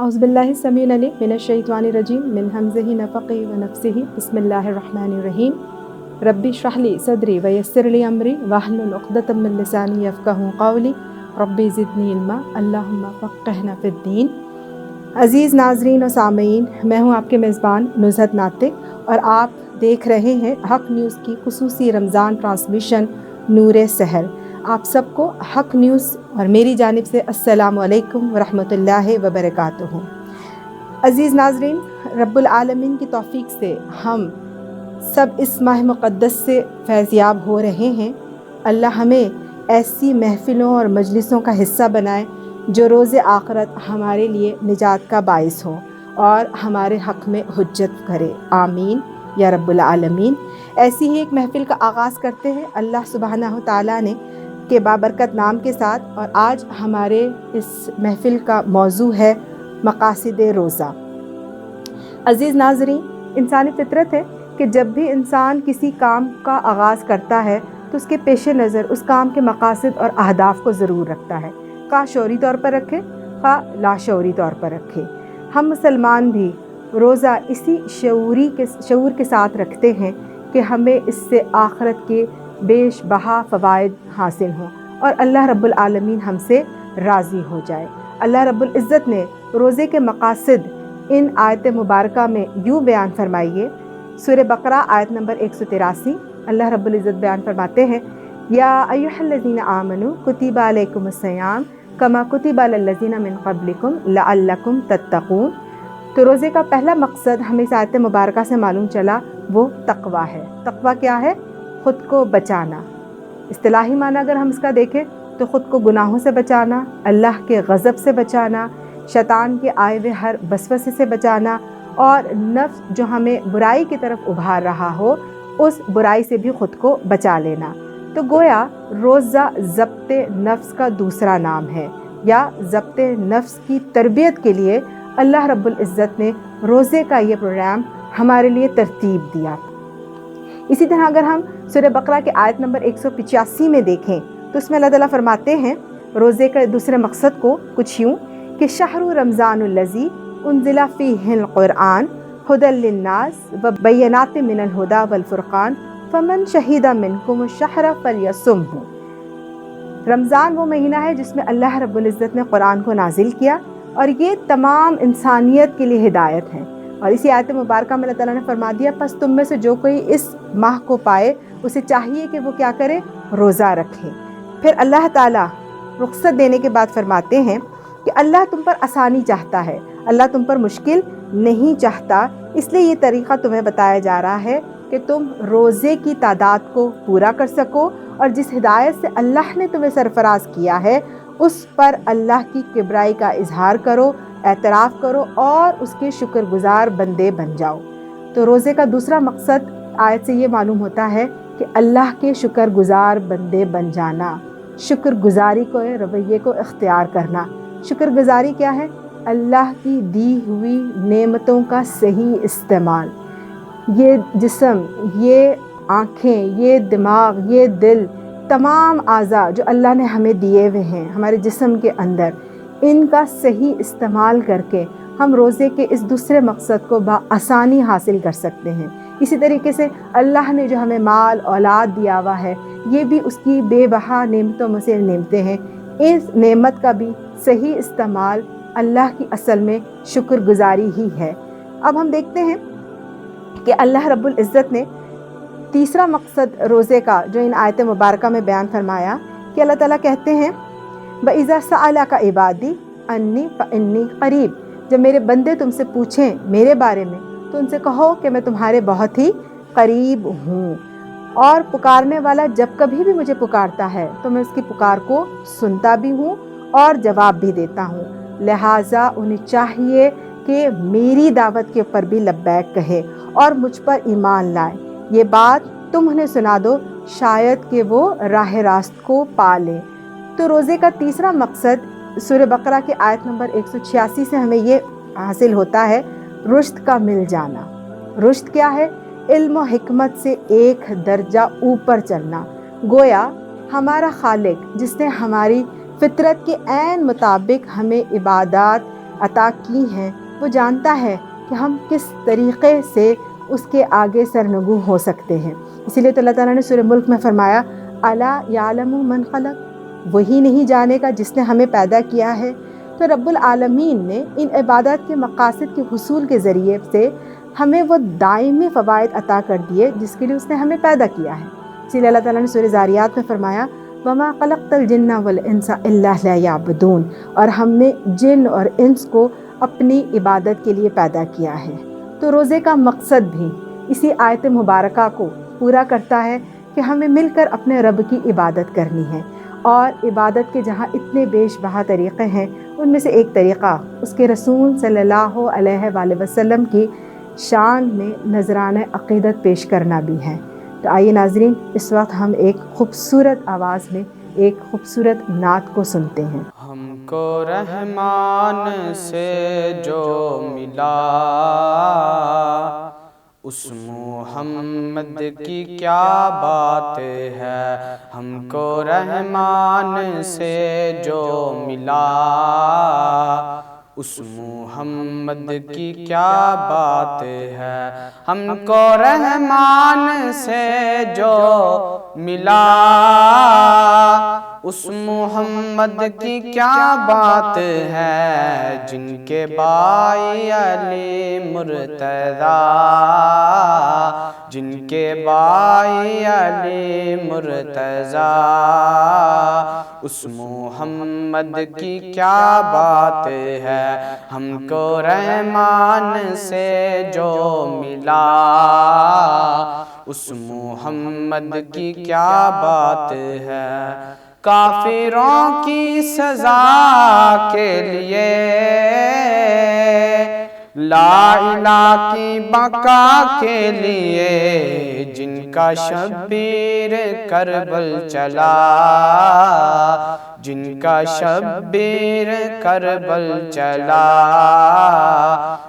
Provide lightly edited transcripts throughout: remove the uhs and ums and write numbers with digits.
اعوذ باللہ السمیع العلیم من الشیطان الرجیم من ہمزہ نفخہ ونفثہ بسم اللہ الرحمن الرحیم ربی اشرح لی صدری ویسر لی امری واحلل عقدۃ من لسانی یفقہوا قولی ربی زدنی علما اللہم فقہنا فی الدین۔ عزیز ناظرین و سامعین، میں ہوں آپ کے میزبان نزہت ناطق اور آپ دیکھ رہے ہیں حق نیوز کی خصوصی رمضان ٹرانسمیشن نور سحر۔ آپ سب کو حق نیوز اور میری جانب سے السلام علیکم ورحمۃ اللہ وبرکاتہ۔ عزیز ناظرین، رب العالمین کی توفیق سے ہم سب اس ماہ مقدس سے فیض یاب ہو رہے ہیں۔ اللہ ہمیں ایسی محفلوں اور مجلسوں کا حصہ بنائے جو روز آخرت ہمارے لیے نجات کا باعث ہو اور ہمارے حق میں حجت کرے، آمین یا رب العالمین۔ ایسی ہی ایک محفل کا آغاز کرتے ہیں اللہ سبحانہ تعالیٰ نے کے بابرکت نام کے ساتھ، اور آج ہمارے اس محفل کا موضوع ہے مقاصد روزہ۔ عزیز ناظرین، انسانی فطرت ہے کہ جب بھی انسان کسی کام کا آغاز کرتا ہے تو اس کے پیش نظر اس کام کے مقاصد اور اہداف کو ضرور رکھتا ہے، خواہ شعوری طور پر رکھے خواہ لاشعوری طور پر رکھے۔ ہم مسلمان بھی روزہ اسی شعور کے ساتھ رکھتے ہیں کہ ہمیں اس سے آخرت کے بیش بہا فوائد حاصل ہوں اور اللہ رب العالمین ہم سے راضی ہو جائے۔ اللہ رب العزت نے روزے کے مقاصد ان آیت مبارکہ میں یوں بیان فرمائیے۔ سورہ بقرہ آیت نمبر 183، اللہ رب العزت بیان فرماتے ہیں، یا ایھا الذین آمنوا کتب علیکم الصیام کما کتب علی الذین من قبلکم لعلکم تتقون۔ تو روزے کا پہلا مقصد ہمیں اس آیت مبارکہ سے معلوم چلا، وہ تقویٰ ہے۔ تقویٰ کیا ہے؟ خود کو بچانا۔ اصطلاحی معنی اگر ہم اس کا دیکھیں تو خود کو گناہوں سے بچانا، اللہ کے غضب سے بچانا، شیطان کے آئے ہوئے ہر وسوسے سے بچانا، اور نفس جو ہمیں برائی کی طرف ابھار رہا ہو اس برائی سے بھی خود کو بچا لینا۔ تو گویا روزہ ضبط نفس کا دوسرا نام ہے، یا ضبط نفس کی تربیت کے لیے اللہ رب العزت نے روزے کا یہ پروگرام ہمارے لیے ترتیب دیا۔ اسی طرح اگر ہم سورہ بقرہ کے آیت نمبر 185 میں دیکھیں تو اس میں اللہ تعالیٰ فرماتے ہیں روزے کے دوسرے مقصد کو کچھ یوں کہ شہر رمضان الذی انزل فیہ القرآن ھدی للناس وبینات من الھدی والفرقان فمن شہد منکم الشہر فلیصمہ۔ رمضان وہ مہینہ ہے جس میں اللہ رب العزت نے قرآن کو نازل کیا، اور یہ تمام انسانیت کے لیے ہدایت ہے۔ اور اسی آیت مبارکہ میں اللہ تعالیٰ نے فرما دیا، پس تم میں سے جو کوئی اس ماہ کو پائے اسے چاہیے کہ وہ کیا کرے؟ روزہ رکھے۔ پھر اللہ تعالیٰ رخصت دینے کے بعد فرماتے ہیں کہ اللہ تم پر آسانی چاہتا ہے، اللہ تم پر مشکل نہیں چاہتا، اس لیے یہ طریقہ تمہیں بتایا جا رہا ہے کہ تم روزے کی تعداد کو پورا کر سکو، اور جس ہدایت سے اللہ نے تمہیں سرفراز کیا ہے اس پر اللہ کی کبریائی کا اظہار کرو، اعتراف کرو اور اس کے شکر گزار بندے بن جاؤ۔ تو روزے کا دوسرا مقصد آیت سے یہ معلوم ہوتا ہے کہ اللہ کے شکر گزار بندے بن جانا، شکر گزاری کو رویے کو اختیار کرنا۔ شکر گزاری کیا ہے؟ اللہ کی دی ہوئی نعمتوں کا صحیح استعمال۔ یہ جسم، یہ آنکھیں، یہ دماغ، یہ دل، تمام اعضاء جو اللہ نے ہمیں دیے ہوئے ہیں ہمارے جسم کے اندر، ان کا صحیح استعمال کر کے ہم روزے کے اس دوسرے مقصد کو بآسانی حاصل کر سکتے ہیں۔ اسی طریقے سے اللہ نے جو ہمیں مال اولاد دیا ہوا ہے، یہ بھی اس کی بے بہا نعمتوں میں سے نعمتیں ہیں۔ اس نعمت کا بھی صحیح استعمال اللہ کی اصل میں شکر گزاری ہی ہے۔ اب ہم دیکھتے ہیں کہ اللہ رب العزت نے تیسرا مقصد روزے کا جو ان آیت مبارکہ میں بیان فرمایا کہ اللہ تعالیٰ کہتے ہیں وَإِذَا سَأَلَكَ عِبَادِي أَنِّي فَإِنِّي قَرِيب۔ جب میرے بندے تم سے پوچھیں میرے بارے میں تو ان سے کہو کہ میں تمہارے بہت ہی قریب ہوں، اور پکارنے والا جب کبھی بھی مجھے پکارتا ہے تو میں اس کی پکار کو سنتا بھی ہوں اور جواب بھی دیتا ہوں۔ لہٰذا انہیں چاہیے کہ میری دعوت کے اوپر بھی لبیک کہے اور مجھ پر ایمان لائے۔ یہ بات تم انہیں سنا دو، شاید کہ وہ راہ راست کو پا لیں۔ تو روزے کا تیسرا مقصد سورہ بقرہ کے آیت نمبر 186 سے ہمیں یہ حاصل ہوتا ہے، رشد کا مل جانا۔ رشد کیا ہے؟ علم و حکمت سے ایک درجہ اوپر چلنا۔ گویا ہمارا خالق جس نے ہماری فطرت کے عین مطابق ہمیں عبادات عطا کی ہیں وہ جانتا ہے کہ ہم کس طریقے سے اس کے آگے سرنگو ہو سکتے ہیں۔ اسی لیے تو اللہ تعالیٰ نے سورہ ملک میں فرمایا الا یعلم من خلق، وہی نہیں جانے گا جس نے ہمیں پیدا کیا ہے۔ تو رب العالمین نے ان عبادات کے مقاصد کے حصول کے ذریعے سے ہمیں وہ دائمی فوائد عطا کر دیے جس کے لیے اس نے ہمیں پیدا کیا ہے۔ اسی لیے اللہ تعالیٰ نے سورہ ذاریات میں فرمایا وَمَا خَلَقْتَ الْجِنَّ وَالْإِنسَ إِلَّا لِيَعْبُدُونَ، اور ہم نے جن اور انس کو اپنی عبادت کے لیے پیدا کیا ہے۔ تو روزے کا مقصد بھی اسی آیت مبارکہ کو پورا کرتا ہے کہ ہمیں مل کر اپنے رب کی عبادت کرنی ہے، اور عبادت کے جہاں اتنے بیش بہا طریقے ہیں ان میں سے ایک طریقہ اس کے رسول صلی اللہ علیہ وآلہ وسلم کی شان میں نذرانہ عقیدت پیش کرنا بھی ہے۔ تو آئیے ناظرین، اس وقت ہم ایک خوبصورت آواز میں ایک خوبصورت نعت کو سنتے ہیں۔ ہم کو رحمان سے جو ملا اس محمد کی کیا بات ہے، ہم کو رحمان سے جو ملا اس محمد کی کیا بات ہے، ہم کو رحمان سے جو ملا اس محمد کی کیا بات ہے، جن کے بائی علی مرتضیٰ، جن کے بائی علی مرتضیٰ، اس محمد کی کیا بات ہے، ہم کو رحمان سے جو ملا اس محمد کی کیا بات ہے۔ کافروں کی سزا کے لیے لا الہ کی بقا کے لیے جن کا شبیر کربل چلا، جن کا شبیر کربل چلا،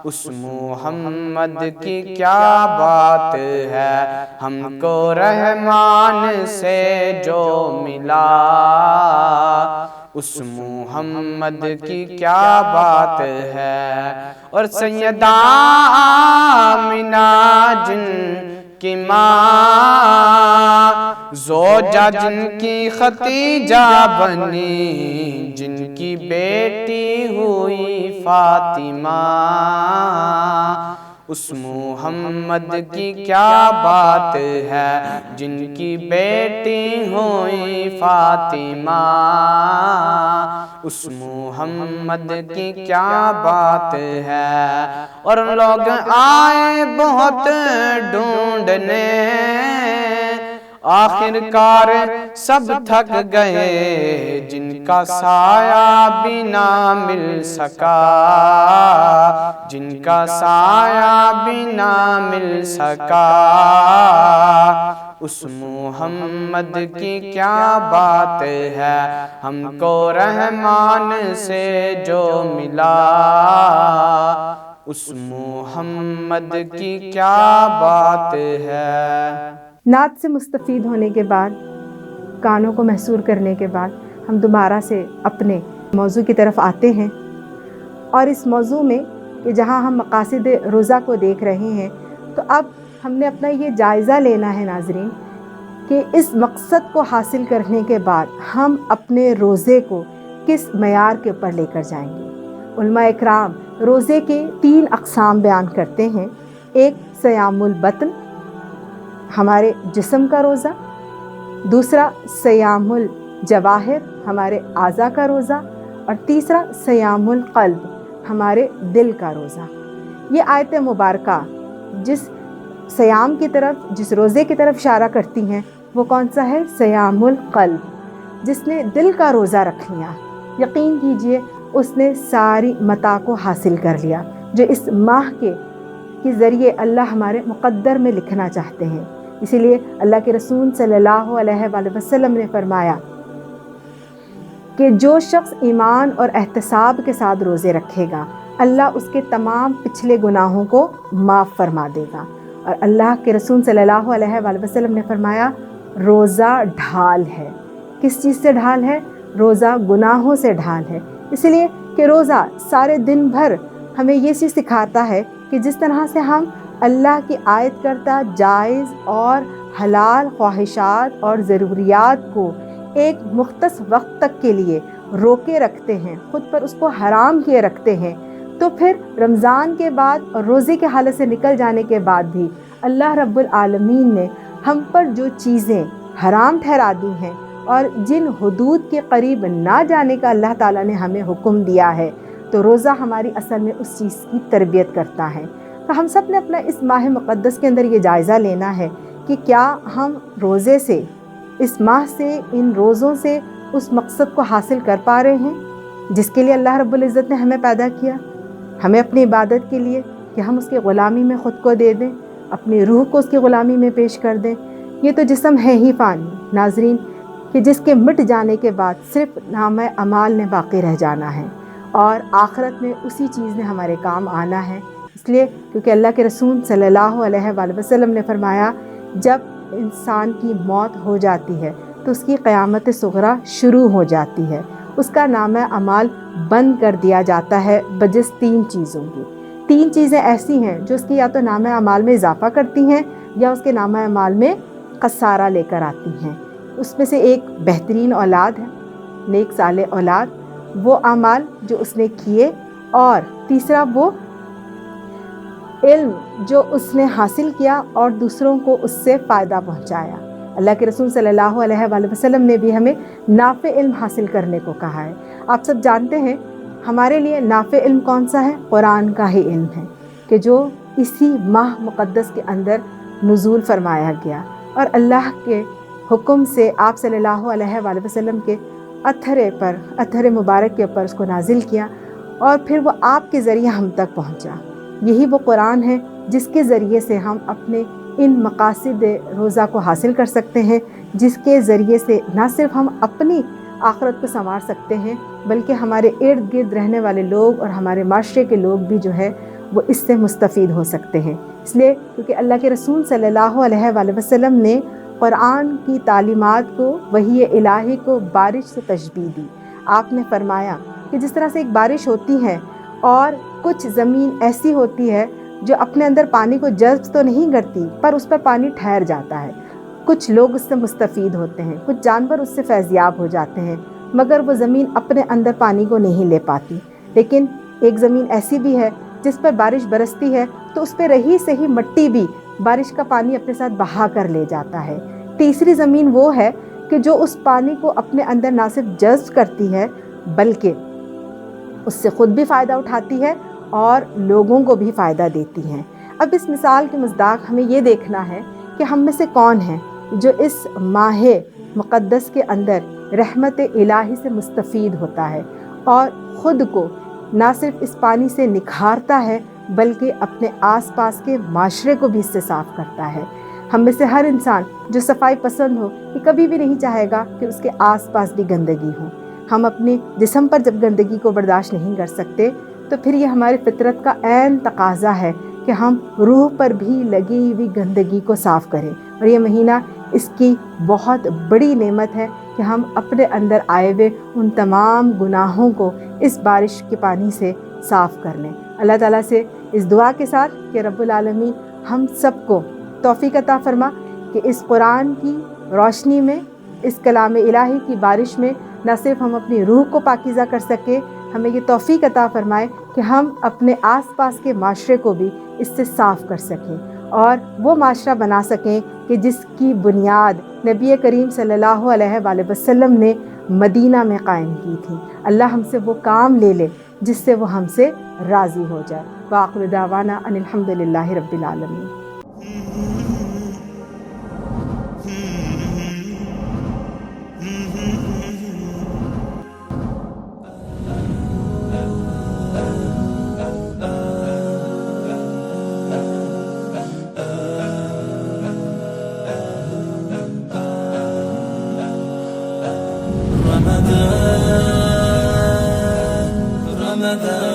اس محمد کی کیا بات ہے، ہم کو رحمان سے جو ملا اس محمد کی کیا بات ہے۔ اور سیدہ آمنہ جن کی ماں، زوجہ جن کی ختیجہ بنی، جن کی بیٹی ہوئی فاطمہ، اس محمد کی کیا بات ہے، جن کی بیٹی ہوئی فاطمہ، اس محمد کی کیا بات ہے۔ اور لوگ آئے بہت ڈھونڈنے، آخر کار سب تھک گئے، جن کا سایہ بھی نہ مل سکا، جن کا سایہ بھی نہ مل سکا، اس محمد کی کیا بات ہے، ہم کو رحمان سے جو ملا اس محمد کی کیا بات ہے۔ نعت سے مستفید ہونے کے بعد، کانوں کو محصور کرنے کے بعد، ہم دوبارہ سے اپنے موضوع کی طرف آتے ہیں، اور اس موضوع میں کہ جہاں ہم مقاصد روزہ کو دیکھ رہے ہیں، تو اب ہم نے اپنا یہ جائزہ لینا ہے ناظرین کہ اس مقصد کو حاصل کرنے کے بعد ہم اپنے روزے کو کس معیار کے اوپر لے کر جائیں گے۔ علماء اکرام روزے کے 3 اقسام بیان کرتے ہیں، ایک صیام البطن، ہمارے جسم کا روزہ، دوسرا صیام الجواہر، ہمارے اعضاء کا روزہ، اور تیسرا صیام القلب، ہمارے دل کا روزہ۔ یہ آیت مبارکہ جس صیام کی طرف، جس روزے کی طرف اشارہ کرتی ہیں، وہ کون سا ہے؟ صیام القلب۔ جس نے دل کا روزہ رکھ لیا، یقین کیجئے اس نے ساری متاع کو حاصل کر لیا جو اس ماہ کے ذریعے اللہ ہمارے مقدر میں لکھنا چاہتے ہیں۔ اسی لیے اللہ کے رسول صلی اللہ علیہ وآلہ وسلم نے فرمایا کہ جو شخص ایمان اور احتساب کے ساتھ روزے رکھے گا، اللہ اس کے تمام پچھلے گناہوں کو معاف فرما دے گا۔ اور اللہ کے رسول صلی اللہ علیہ وآلہ وسلم نے فرمایا روزہ ڈھال ہے۔ کس چیز سے ڈھال ہے؟ روزہ گناہوں سے ڈھال ہے۔ اس لیے کہ روزہ سارے دن بھر ہمیں یہ چیز سکھاتا ہے کہ جس طرح سے ہم اللہ کی عائد کردہ جائز اور حلال خواہشات اور ضروریات کو ایک مختص وقت تک کے لیے روکے رکھتے ہیں، خود پر اس کو حرام کیے رکھتے ہیں، تو پھر رمضان کے بعد اور روزے کے حالت سے نکل جانے کے بعد بھی اللہ رب العالمین نے ہم پر جو چیزیں حرام ٹھہرا دی ہیں اور جن حدود کے قریب نہ جانے کا اللہ تعالیٰ نے ہمیں حکم دیا ہے، تو روزہ ہماری اصل میں اس چیز کی تربیت کرتا ہے۔ تو ہم سب نے اپنا اس ماہ مقدس کے اندر یہ جائزہ لینا ہے کہ کیا ہم روزے سے، اس ماہ سے، ان روزوں سے اس مقصد کو حاصل کر پا رہے ہیں جس کے لیے اللہ رب العزت نے ہمیں پیدا کیا، ہمیں اپنی عبادت کے لیے، کہ ہم اس کی غلامی میں خود کو دے دیں، اپنی روح کو اس کی غلامی میں پیش کر دیں۔ یہ تو جسم ہے ہی فانی ناظرین، کہ جس کے مٹ جانے کے بعد صرف نامہ اعمال نے باقی رہ جانا ہے اور آخرت میں اسی چیز نے ہمارے کام آنا ہے۔ اس لیے کیونکہ اللہ کے رسول صلی اللہ علیہ وآلہ وسلم نے فرمایا، جب انسان کی موت ہو جاتی ہے تو اس کی قیامت صغریٰ شروع ہو جاتی ہے، اس کا نامہ اعمال بند کر دیا جاتا ہے بجز 3 چیزوں کی۔ 3 چیزیں ایسی ہیں جو اس کی یا تو نامہ اعمال میں اضافہ کرتی ہیں یا اس کے نامہ اعمال میں خسارہ لے کر آتی ہیں۔ اس میں سے ایک بہترین اولاد ہے، نیک صالح اولاد، وہ اعمال جو اس نے کیے، اور تیسرا وہ علم جو اس نے حاصل کیا اور دوسروں کو اس سے فائدہ پہنچایا۔ اللہ کے رسول صلی اللہ علیہ وآلہ وسلم نے بھی ہمیں نافع علم حاصل کرنے کو کہا ہے۔ آپ سب جانتے ہیں ہمارے لیے نافع علم کون سا ہے؟ قرآن کا ہی علم ہے، کہ جو اسی ماہ مقدس کے اندر نزول فرمایا گیا اور اللہ کے حکم سے آپ صلی اللہ علیہ وآلہ وسلم کے اتھر مبارک کے اوپر اس کو نازل کیا، اور پھر وہ آپ کے ذریعے ہم تک پہنچا۔ یہی وہ قرآن ہے جس کے ذریعے سے ہم اپنے ان مقاصد روزہ کو حاصل کر سکتے ہیں، جس کے ذریعے سے نہ صرف ہم اپنی آخرت کو سنوار سکتے ہیں بلکہ ہمارے ارد گرد رہنے والے لوگ اور ہمارے معاشرے کے لوگ بھی جو ہے وہ اس سے مستفید ہو سکتے ہیں۔ اس لیے کیونکہ اللہ کے رسول صلی اللہ علیہ وآلہ وسلم نے قرآن کی تعلیمات کو، وحی الہی کو بارش سے تشبیہ دی۔ آپ نے فرمایا کہ جس طرح سے ایک بارش ہوتی ہے اور کچھ زمین ایسی ہوتی ہے جو اپنے اندر پانی کو جذب تو نہیں کرتی پر اس پر پانی ٹھہر جاتا ہے، کچھ لوگ اس سے مستفید ہوتے ہیں، کچھ جانور اس سے فیضیاب ہو جاتے ہیں، مگر وہ زمین اپنے اندر پانی کو نہیں لے پاتی۔ لیکن ایک زمین ایسی بھی ہے جس پر بارش برستی ہے تو اس پہ رہی سے ہی مٹی بھی بارش کا پانی اپنے ساتھ بہا کر لے جاتا ہے۔ تیسری زمین وہ ہے کہ جو اس پانی کو اپنے اندر نہ صرف جذب کرتی ہے بلکہ اس سے خود بھی فائدہ اٹھاتی ہے اور لوگوں کو بھی فائدہ دیتی ہیں۔ اب اس مثال کے مصداق ہمیں یہ دیکھنا ہے کہ ہم میں سے کون ہیں جو اس ماہ مقدس کے اندر رحمت الہی سے مستفید ہوتا ہے اور خود کو نہ صرف اس پانی سے نکھارتا ہے بلکہ اپنے آس پاس کے معاشرے کو بھی اس سے صاف کرتا ہے۔ ہم میں سے ہر انسان جو صفائی پسند ہو یہ کبھی بھی نہیں چاہے گا کہ اس کے آس پاس بھی گندگی ہو۔ ہم اپنے جسم پر جب گندگی کو برداشت نہیں کر سکتے تو پھر یہ ہماری فطرت کا عین تقاضا ہے کہ ہم روح پر بھی لگی ہوئی گندگی کو صاف کریں، اور یہ مہینہ اس کی بہت بڑی نعمت ہے کہ ہم اپنے اندر آئے ہوئے ان تمام گناہوں کو اس بارش کے پانی سے صاف کر لیں۔ اللہ تعالیٰ سے اس دعا کے ساتھ کہ رب العالمین ہم سب کو توفیق عطا فرما کہ اس قرآن کی روشنی میں، اس کلام الہی کی بارش میں نہ صرف ہم اپنی روح کو پاکیزہ کر سکیں، ہمیں یہ توفیق عطا فرمائے کہ ہم اپنے آس پاس کے معاشرے کو بھی اس سے صاف کر سکیں اور وہ معاشرہ بنا سکیں کہ جس کی بنیاد نبی کریم صلی اللہ علیہ وآلہ وسلم نے مدینہ میں قائم کی تھی۔ اللہ ہم سے وہ کام لے لے جس سے وہ ہم سے راضی ہو جائے۔ وآخر دعوانا ان الحمد للہ رب العالمین۔ Ramadan